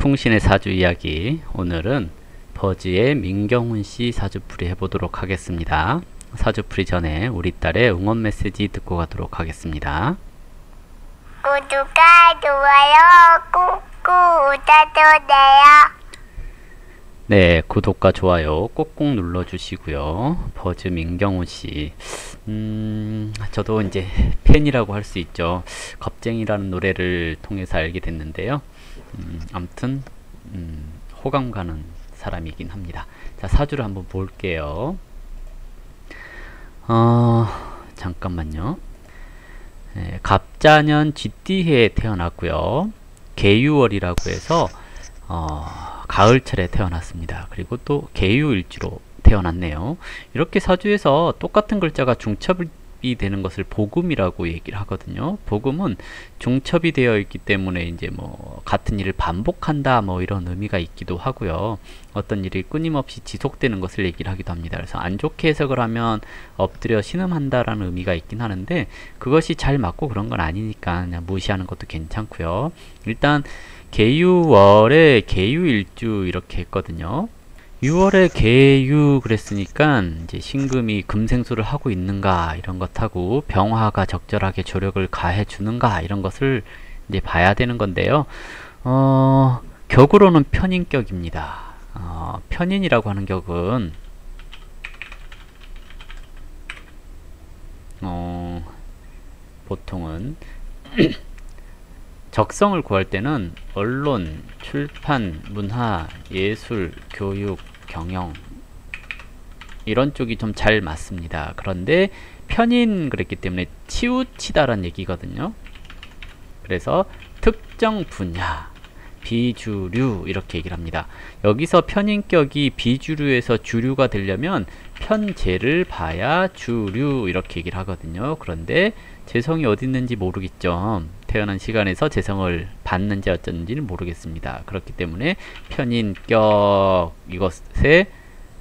통신의 사주 이야기, 오늘은 버즈의 민경훈씨 사주풀이 해보도록 하겠습니다. 사주풀이 전에 우리 딸의 응원 메시지 듣고 가도록 하겠습니다. 구독과 좋아요 꾹꾹 눌러주세요. 네, 구독과 좋아요 꼭꼭 눌러주시고요. 버즈 민경훈씨, 저도 이제 팬이라고 할 수 있죠. 겁쟁이라는 노래를 통해서 알게 됐는데요. 아무튼 호감 가는 사람이긴 합니다. 자, 사주를 한번 볼게요. 잠깐만요. 네, 갑자년 쥐띠해에 태어났고요. 계유월이라고 해서 가을철에 태어났습니다. 그리고 또 계유일주로 태어났네요. 이렇게 사주에서 똑같은 글자가 중첩이 되는 것을 복음이라고 얘기를 하거든요. 복음은 중첩이 되어 있기 때문에 이제 뭐 같은 일을 반복한다 뭐 이런 의미가 있기도 하고요. 어떤 일이 끊임없이 지속되는 것을 얘기를 하기도 합니다. 그래서 안 좋게 해석을 하면 엎드려 신음한다라는 의미가 있긴 하는데, 그것이 잘 맞고 그런 건 아니니까 그냥 무시하는 것도 괜찮고요. 일단 계유월에 계유일주 이렇게 했거든요. 6월에 계유 그랬으니까 이제 신금이 금생수를 하고 있는가 이런 것하고 병화가 적절하게 조력을 가해 주는가 이런 것을 이제 봐야 되는 건데요. 격으로는 편인격입니다. 편인이라고 하는 격은 보통은 적성을 구할 때는 언론, 출판, 문화, 예술, 교육, 경영 이런 쪽이 좀 잘 맞습니다. 그런데 편인 그랬기 때문에 치우치다란 얘기거든요. 그래서 특정 분야, 비주류 이렇게 얘기를 합니다. 여기서 편인격이 비주류에서 주류가 되려면 편재를 봐야 주류 이렇게 얘기를 하거든요. 그런데 재성이 어디 있는지 모르겠죠. 태어난 시간에서 재성을 봤는지 어쩐지는 모르겠습니다. 그렇기 때문에 편인격 이것에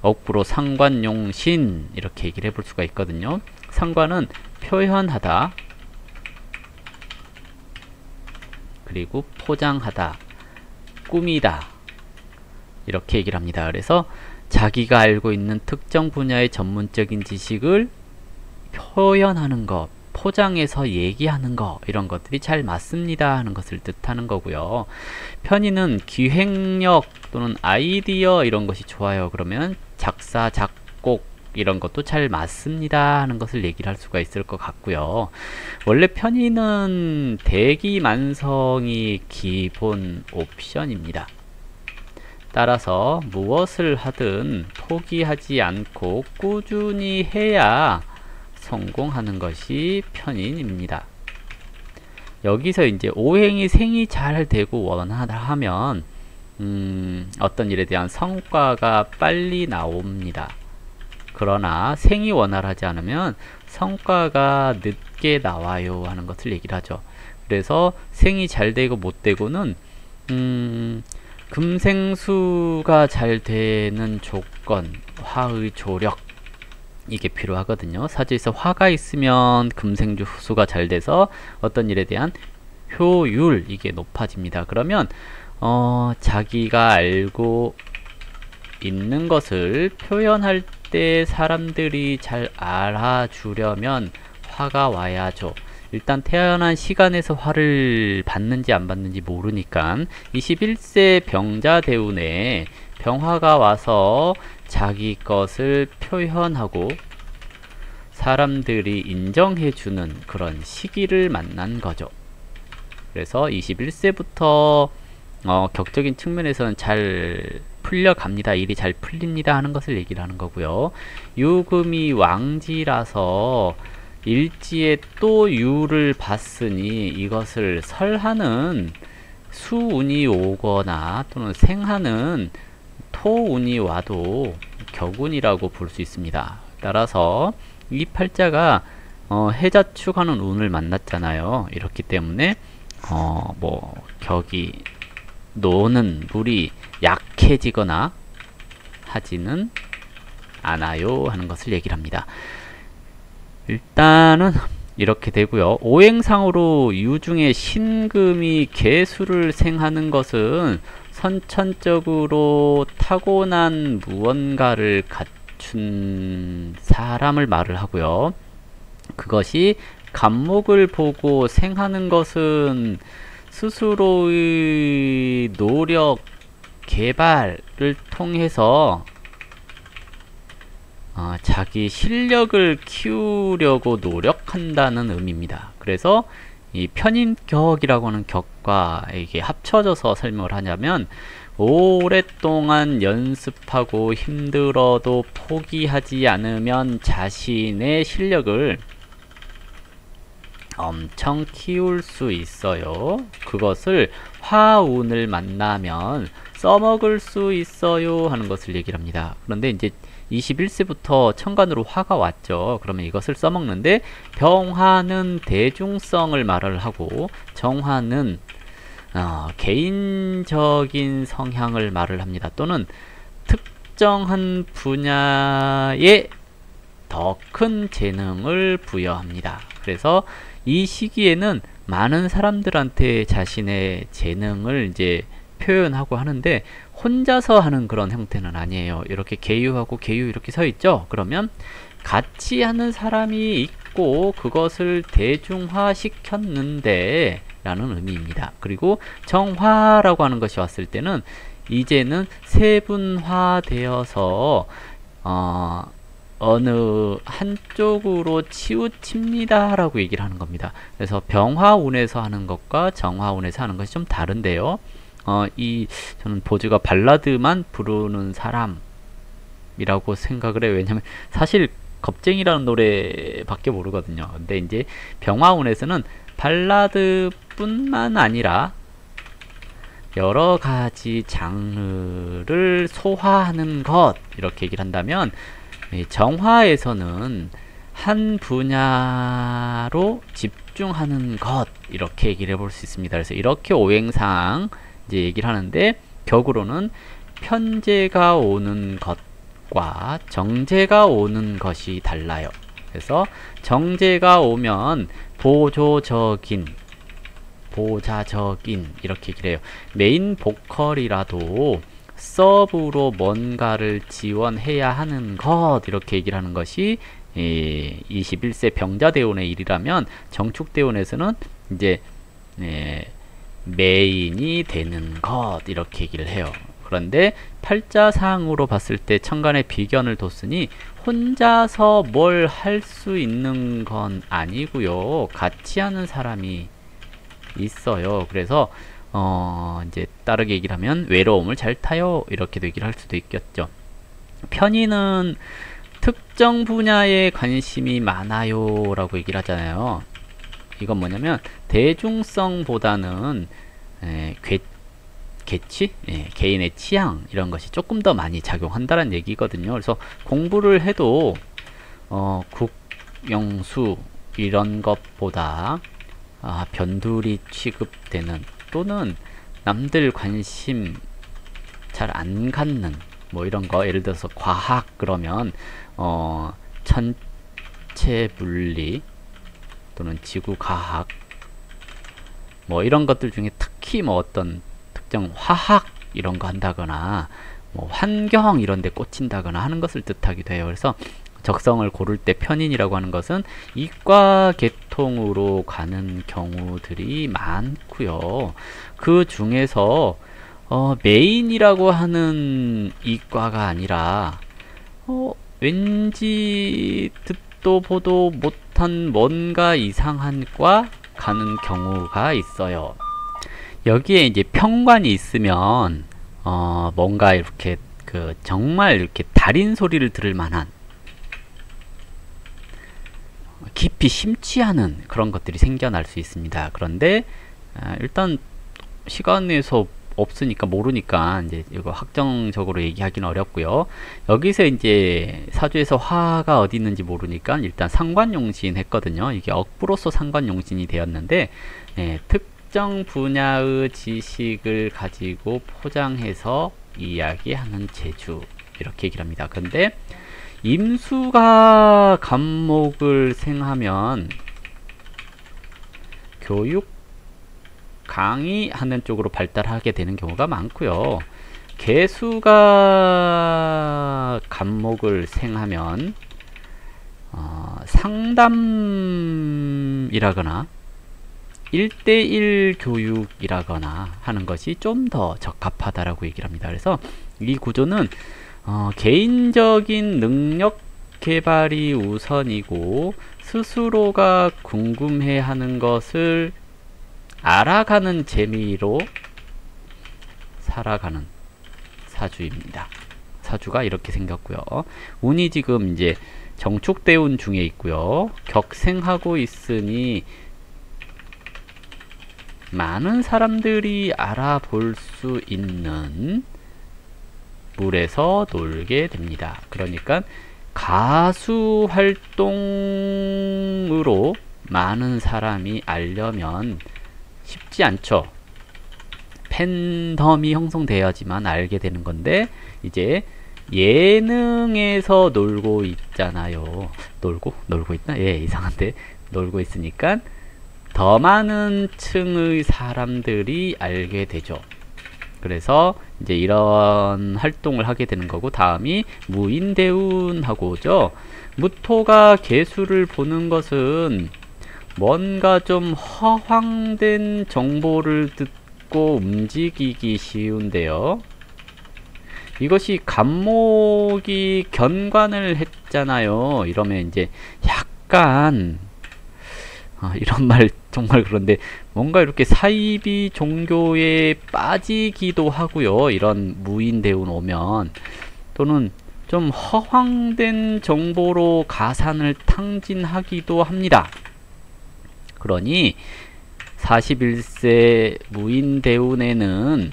억부로 상관용신 이렇게 얘기를 해볼 수가 있거든요. 상관은 표현하다, 그리고 포장하다, 꾸미다 이렇게 얘기를 합니다. 그래서 자기가 알고 있는 특정 분야의 전문적인 지식을 표현하는 것, 포장해서 얘기하는 거 이런 것들이 잘 맞습니다 하는 것을 뜻하는 거고요. 편인은 기획력 또는 아이디어 이런 것이 좋아요. 그러면 작사, 작곡 이런 것도 잘 맞습니다 하는 것을 얘기를 할 수가 있을 것 같고요. 원래 편인은 대기만성이 기본 옵션입니다. 따라서 무엇을 하든 포기하지 않고 꾸준히 해야 성공하는 것이 편인입니다. 여기서 이제 오행이 생이 잘 되고 원하다 하면 어떤 일에 대한 성과가 빨리 나옵니다. 그러나 생이 원활하지 않으면 성과가 늦게 나와요 하는 것을 얘기를 하죠. 그래서 생이 잘 되고 못 되고는 금생수가 잘 되는 조건, 화의 조력 이게 필요하거든요. 사주에서 화가 있으면 금생수가 잘 돼서 어떤 일에 대한 효율 이게 높아집니다. 그러면 자기가 알고 있는 것을 표현할 때 사람들이 잘 알아주려면 화가 와야죠. 일단 태어난 시간에서 화를 받는지 안 받는지 모르니까 21세 병자대운에 병화가 와서 자기 것을 표현하고 사람들이 인정해주는 그런 시기를 만난 거죠. 그래서 21세부터 격적인 측면에서는 잘 풀려갑니다. 일이 잘 풀립니다 하는 것을 얘기를 하는 거고요. 유금이 왕지라서 일지에 또 유를 봤으니 이것을 설하는 수운이 오거나 또는 생하는 토운이 와도 격운이라고 볼 수 있습니다. 따라서 이 팔자가 해자축하는 운을 만났잖아요. 이렇기 때문에 뭐 격이 노는 물이 약해지거나 하지는 않아요 하는 것을 얘기를 합니다. 일단은 이렇게 되고요. 오행상으로 유중에 신금이 개수를 생하는 것은 선천적으로 타고난 무언가를 갖춘 사람을 말을 하고요. 그것이 간목을 보고 생하는 것은 스스로의 노력, 개발을 통해서 자기 실력을 키우려고 노력한다는 의미입니다. 그래서 이 편인격이라고 하는 격과 이게 합쳐져서 설명을 하냐면, 오랫동안 연습하고 힘들어도 포기하지 않으면 자신의 실력을 엄청 키울 수 있어요. 그것을 화운을 만나면 써먹을 수 있어요 하는 것을 얘기를 합니다. 그런데 이제 21세부터 천간으로 화가 왔죠. 그러면 이것을 써먹는데, 병화는 대중성을 말을 하고 정화는 개인적인 성향을 말을 합니다. 또는 특정한 분야에 더 큰 재능을 부여합니다. 그래서 이 시기에는 많은 사람들한테 자신의 재능을 이제 표현하고 하는데, 혼자서 하는 그런 형태는 아니에요. 이렇게 계유하고 계유 이렇게 서 있죠. 그러면 같이 하는 사람이 있고 그것을 대중화 시켰는데 라는 의미입니다. 그리고 정화라고 하는 것이 왔을 때는 이제는 세분화되어서 어느 한쪽으로 치우칩니다 라고 얘기를 하는 겁니다. 그래서 병화운에서 하는 것과 정화운에서 하는 것이 좀 다른데요. 저는 보즈가 발라드만 부르는 사람이라고 생각을 해요. 왜냐면 사실 겁쟁이라는 노래밖에 모르거든요. 근데 이제 병화운에서는 발라드뿐만 아니라 여러 가지 장르를 소화하는 것, 이렇게 얘기를 한다면, 정화에서는 한 분야로 집중하는 것, 이렇게 얘기를 해볼 수 있습니다. 그래서 이렇게 오행상 이제 얘기를 하는데, 격으로는 편제가 오는 것과 정제가 오는 것이 달라요. 그래서 정제가 오면 보조적인, 보자적인 이렇게 얘기를 해요. 메인 보컬이라도 서브로 뭔가를 지원해야 하는 것, 이렇게 얘기를 하는 것이 21세 병자대운의 일이라면, 정축대운에서는 이제 메인이 되는 것, 이렇게 얘기를 해요. 그런데 팔자상으로 봤을 때 천간에 비견을 뒀으니 혼자서 뭘 할 수 있는 건 아니고요. 같이 하는 사람이 있어요. 그래서 이제 다르게 얘기를 하면 외로움을 잘 타요, 이렇게도 얘기를 할 수도 있겠죠. 편인은 특정 분야에 관심이 많아요 라고 얘기를 하잖아요. 이건 뭐냐면 대중성보다는 개취? 개인의 취향, 이런 것이 조금 더 많이 작용한다는 얘기거든요. 그래서 공부를 해도 국영수 이런 것보다 변두리 취급되는, 또는 남들 관심 잘 안 갖는 뭐 이런 거, 예를 들어서 과학 그러면 천체 물리 또는 지구과학 뭐 이런 것들 중에 특히 뭐 어떤 특정 화학 이런 거 한다거나 뭐 환경 이런 데 꽂힌다거나 하는 것을 뜻하기도 해요. 그래서 적성을 고를 때 편인이라고 하는 것은 이과 계통으로 가는 경우들이 많고요. 그 중에서 메인이라고 하는 이과가 아니라 왠지 듣도 보도 못한 뭔가 이상한 과 가는 경우가 있어요. 여기에 이제 평관이 있으면 뭔가 이렇게 정말 이렇게 달인 소리를 들을 만한, 깊이 심취하는 그런 것들이 생겨날 수 있습니다. 그런데 일단 시간에서 없으니까 모르니까 이제 이거 확정적으로 얘기하기는 어렵고요. 여기서 이제 사주에서 화가 어디 있는지 모르니까 일단 상관용신 했거든요. 이게 억부로서 상관용신이 되었는데, 특정 분야의 지식을 가지고 포장해서 이야기하는 재주, 이렇게 얘기를 합니다. 근데 임수가 간목을 생하면 교육 강의하는 쪽으로 발달하게 되는 경우가 많고요. 개수가 간목을 생하면 상담이라거나 1대1 교육이라거나 하는 것이 좀 더 적합하다라고 얘기를 합니다. 그래서 이 구조는 개인적인 능력 개발이 우선이고 스스로가 궁금해하는 것을 알아가는 재미로 살아가는 사주입니다. 사주가 이렇게 생겼고요. 운이 지금 이제 정축대운 중에 있고요. 격생하고 있으니 많은 사람들이 알아볼 수 있는 물에서 놀게 됩니다. 그러니까 가수 활동으로 많은 사람이 알려면 쉽지 않죠. 팬덤이 형성돼야지만 알게 되는 건데, 이제 예능에서 놀고 있잖아요. 놀고 있나? 예, 이상한데. 놀고 있으니까 더 많은 층의 사람들이 알게 되죠. 그래서 이제 이런 활동을 하게 되는 거고, 다음이 무인대운하고죠. 무토가 개수를 보는 것은 뭔가 좀 허황된 정보를 듣고 움직이기 쉬운데요. 이것이 간목이 견관을 했잖아요. 이러면 이제 약간 이런 말 정말 그런데 뭔가 이렇게 사이비 종교에 빠지기도 하고요. 이런 무인대운 오면, 또는 좀 허황된 정보로 가산을 탕진하기도 합니다. 그러니 41세 무인대운에는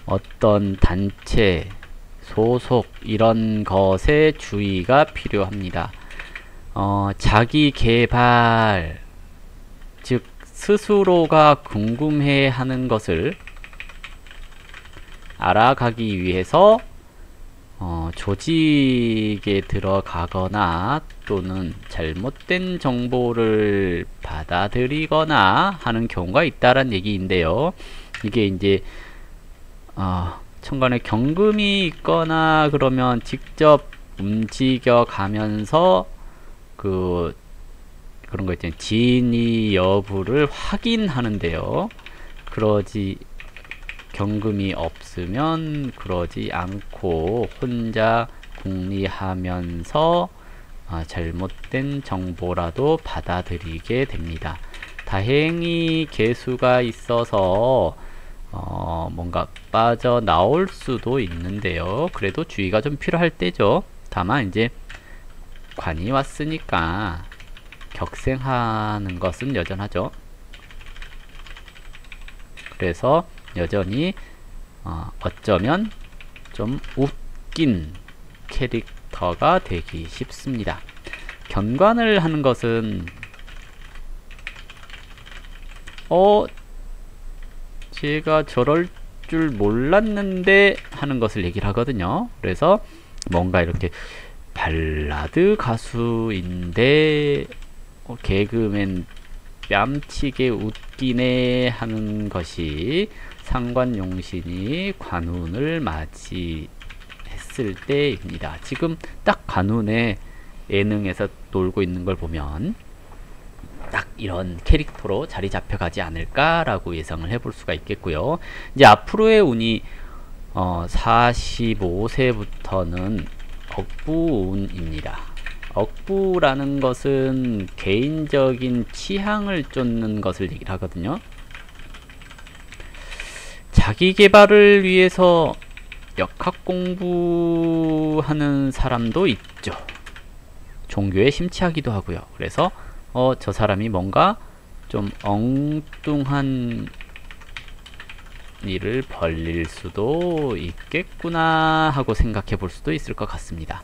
어떤 단체, 소속 이런 것에 주의가 필요합니다. 자기 개발, 즉 스스로가 궁금해 하는 것을 알아가기 위해서 조직에 들어가거나 또는 잘못된 정보를 받아들이거나 하는 경우가 있다는 얘기인데요. 이게 이제 천간에 경금이 있거나 그러면 직접 움직여 가면서 그런 거 있잖아요. 진위 여부를 확인하는데요. 경금이 없으면 그러지 않고 혼자 궁리하면서 잘못된 정보라도 받아들이게 됩니다. 다행히 개수가 있어서 뭔가 빠져나올 수도 있는데요. 그래도 주의가 좀 필요할 때죠. 다만 이제 관이 왔으니까 격생하는 것은 여전하죠. 그래서 여전히 어쩌면 좀 웃긴 캐릭터가 되기 쉽습니다. 견관을 하는 것은 제가 저럴 줄 몰랐는데 하는 것을 얘기를 하거든요. 그래서 뭔가 이렇게 발라드 가수인데 개그맨 뺨치게 웃기네 하는 것이 상관용신이 관운을 맞이했을 때입니다. 지금 딱 관운에 예능에서 놀고 있는 걸 보면 딱 이런 캐릭터로 자리 잡혀가지 않을까라고 예상을 해볼 수가 있겠고요. 이제 앞으로의 운이 45세부터는 억부운입니다. 억부라는 것은 개인적인 취향을 쫓는 것을 얘기를 하거든요. 자기 개발을 위해서 역학 공부하는 사람도 있죠. 종교에 심취하기도 하고요. 그래서 저 사람이 뭔가 좀 엉뚱한 일을 벌릴 수도 있겠구나 하고 생각해 볼 수도 있을 것 같습니다.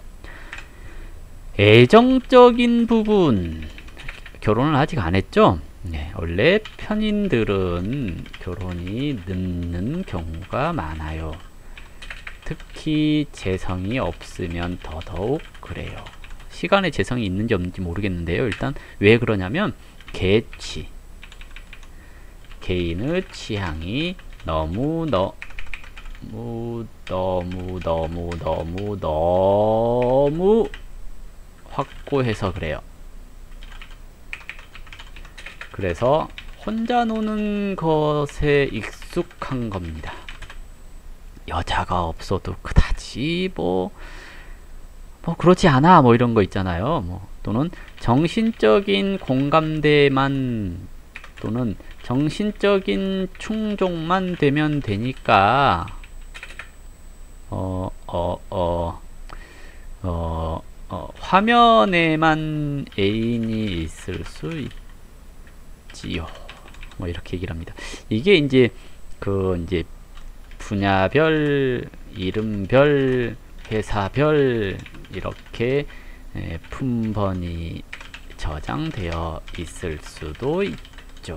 애정적인 부분, 결혼을 아직 안 했죠? 네, 원래 편인들은 결혼이 늦는 경우가 많아요. 특히 재성이 없으면 더더욱 그래요. 시간에 재성이 있는지 없는지 모르겠는데요. 일단 왜 그러냐면 개취. 개인의 취향이 너무 확고해서 그래요. 그래서 혼자 노는 것에 익숙한 겁니다. 여자가 없어도 그다지 뭐 그렇지 않아 뭐 이런 거 있잖아요. 또는 정신적인 공감대만 또는 정신적인 충족만 되면 되니까 화면에만 애인이 있을 수 있지요. 뭐 이렇게 얘기를 합니다. 이게 이제 이제 분야별, 이름별, 회사별 이렇게 품번이 저장되어 있을 수도 있죠.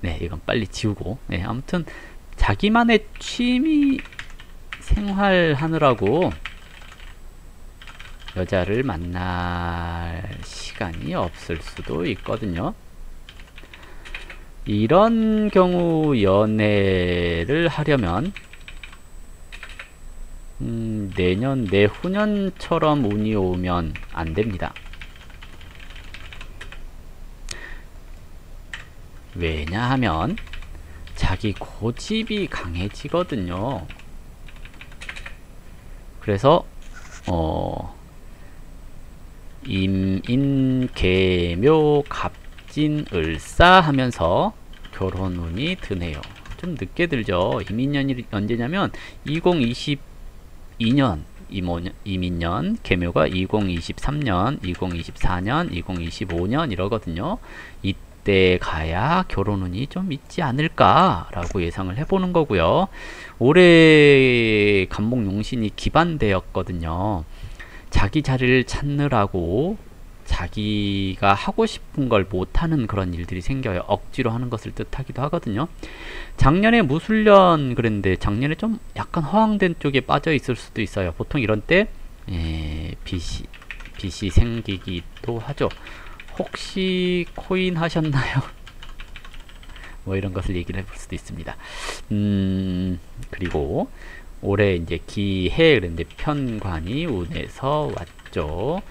네, 이건 빨리 지우고. 네, 아무튼 자기만의 취미 생활하느라고 여자를 만날 시간이 없을 수도 있거든요. 이런 경우 연애를 하려면 내년, 내후년처럼 운이 오면 안 됩니다. 왜냐하면 자기 고집이 강해지거든요. 그래서 임인 계묘 갑진 을사 하면서 결혼운이 드네요. 좀 늦게 들죠. 이민년이 언제냐면 2022년 이민년, 계묘가 2023년, 2024년, 2025년 이러거든요. 이때 가야 결혼운이 좀 있지 않을까라고 예상을 해보는 거고요. 올해 간목용신이 기반되었거든요. 자기 자리를 찾느라고 자기가 하고 싶은 걸 못하는 그런 일들이 생겨요. 억지로 하는 것을 뜻하기도 하거든요. 작년에 무술년 그랬는데 작년에 좀 약간 허황된 쪽에 빠져 있을 수도 있어요. 보통 이런 때 빚이 생기기도 하죠. 혹시 코인 하셨나요? 뭐 이런 것을 얘기를 해볼 수도 있습니다. 그리고 올해 이제 기해 그런데 편관이 운에서 왔죠.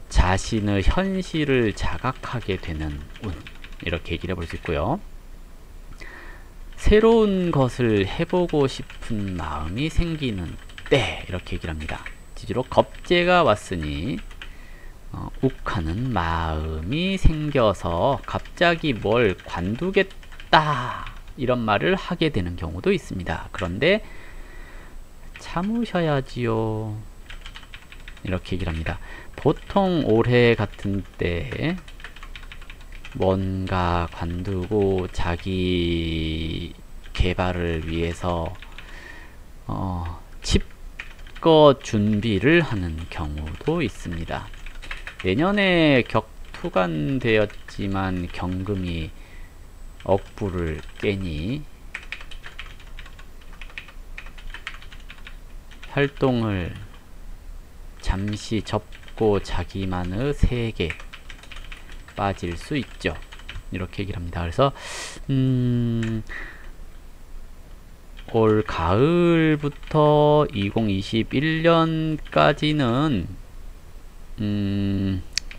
자신의 현실을 자각하게 되는 운, 이렇게 얘기를 해볼 수 있고요. 새로운 것을 해보고 싶은 마음이 생기는 때, 이렇게 얘기를 합니다. 지지로 겁재가 왔으니 욱하는 마음이 생겨서 갑자기 뭘 관두겠다 이런 말을 하게 되는 경우도 있습니다. 그런데 참으셔야지요. 이렇게 얘기를 합니다. 보통 올해 같은 때 뭔가 관두고 자기 개발을 위해서 집거 준비를 하는 경우도 있습니다. 내년에 격투간 되었지만 경금이 억부를 깨니 활동을 잠시 접고 자기만의 세계 빠질 수 있죠. 이렇게 얘기를 합니다. 그래서 올 가을부터 2021년까지는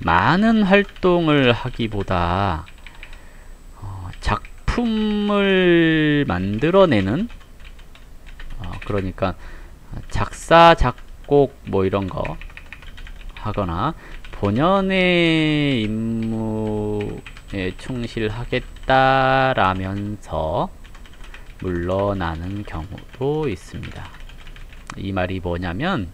많은 활동을 하기보다 작품을 만들어내는 그러니까 작사 작곡 뭐 이런 거 하거나 본연의 임무에 충실하겠다라면서 물러나는 경우도 있습니다. 이 말이 뭐냐면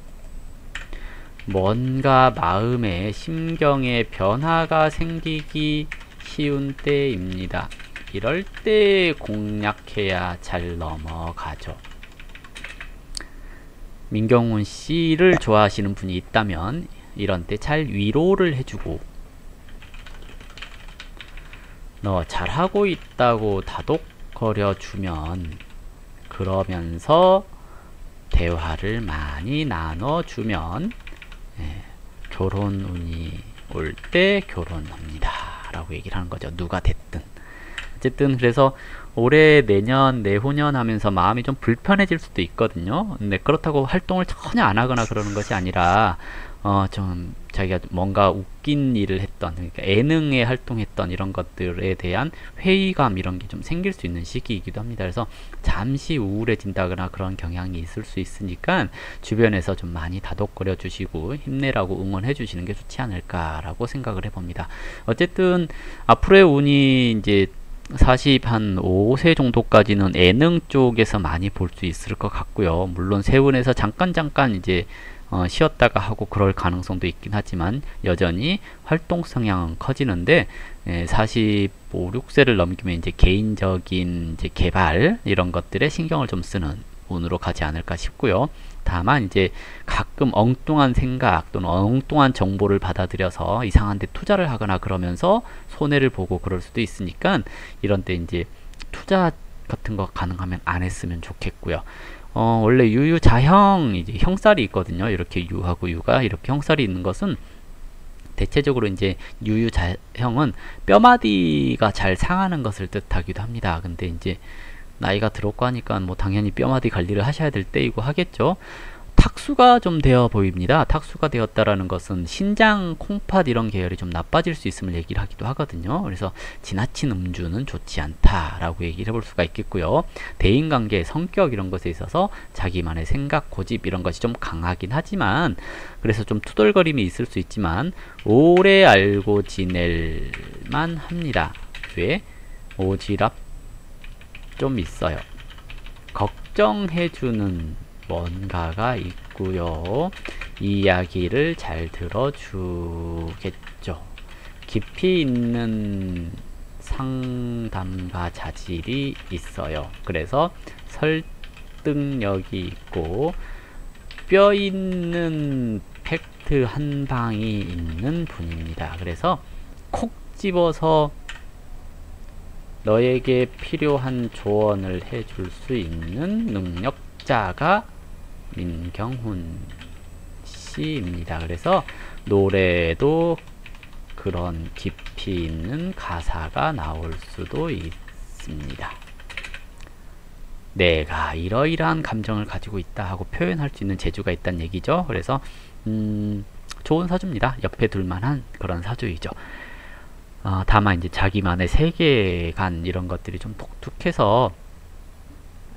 뭔가 마음에 심경에 변화가 생기기 쉬운 때입니다. 이럴 때 공략해야 잘 넘어가죠. 민경훈 씨를 좋아하시는 분이 있다면 이런 때 잘 위로를 해주고 너 잘하고 있다고 다독거려 주면 그러면서 대화를 많이 나눠주면 결혼 운이 볼 때 결혼합니다 라고 얘기를 하는 거죠. 누가 됐든. 어쨌든 그래서 올해, 내년, 내후년 하면서 마음이 좀 불편해질 수도 있거든요. 근데 그렇다고 활동을 전혀 안 하거나 그러는 것이 아니라 좀 자기가 뭔가 웃긴 일을 했던, 그러니까 예능에 활동했던 이런 것들에 대한 회의감 이런 게 좀 생길 수 있는 시기이기도 합니다. 그래서 잠시 우울해진다거나 그런 경향이 있을 수 있으니까 주변에서 좀 많이 다독거려 주시고 힘내라고 응원해 주시는 게 좋지 않을까라고 생각을 해봅니다. 어쨌든 앞으로의 운이 이제 45세 정도까지는 예능 쪽에서 많이 볼 수 있을 것 같고요. 물론 세운에서 잠깐 이제 쉬었다가 하고 그럴 가능성도 있긴 하지만 여전히 활동 성향은 커지는데 45, 6세를 넘기면 이제 개인적인 이제 개발 이런 것들에 신경을 좀 쓰는 운으로 가지 않을까 싶고요. 다만 이제 가끔 엉뚱한 생각 또는 엉뚱한 정보를 받아들여서 이상한 데 투자를 하거나 그러면서 손해를 보고 그럴 수도 있으니까 이런 때 이제 투자 같은 거 가능하면 안 했으면 좋겠고요. 원래 유유자형 이제 형살이 있거든요. 이렇게 유하고 유가 이렇게 형살이 있는 것은 대체적으로 이제 유유자형은 뼈마디가 잘 상하는 것을 뜻하기도 합니다. 근데 이제 나이가 들었고 하니까 뭐 당연히 뼈마디 관리를 하셔야 될 때이고 하겠죠. 탁수가 좀 되어 보입니다. 탁수가 되었다라는 것은 신장, 콩팥 이런 계열이 좀 나빠질 수 있음을 얘기를 하기도 하거든요. 그래서 지나친 음주는 좋지 않다라고 얘기를 해볼 수가 있겠고요. 대인관계, 성격 이런 것에 있어서 자기만의 생각, 고집 이런 것이 좀 강하긴 하지만 그래서 좀 투덜거림이 있을 수 있지만 오래 알고 지낼만 합니다. 왜? 오지랖 좀 있어요. 걱정해주는 뭔가가 있고요. 이야기를 잘 들어주겠죠. 깊이 있는 상담가 자질이 있어요. 그래서 설득력이 있고 뼈 있는 팩트 한 방이 있는 분입니다. 그래서 콕 집어서 너에게 필요한 조언을 해줄 수 있는 능력자가 민경훈 씨입니다. 그래서 노래도 그런 깊이 있는 가사가 나올 수도 있습니다. 내가 이러이러한 감정을 가지고 있다 하고 표현할 수 있는 재주가 있다는 얘기죠. 그래서 좋은 사주입니다. 옆에 둘만한 그런 사주이죠. 다만 이제 자기만의 세계관 이런 것들이 좀 독특해서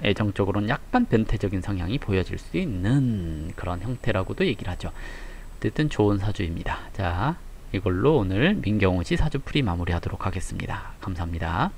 애정적으로는 약간 변태적인 성향이 보여질 수 있는 그런 형태라고도 얘기를 하죠. 어쨌든 좋은 사주입니다. 자, 이걸로 오늘 민경훈 씨 사주풀이 마무리하도록 하겠습니다. 감사합니다.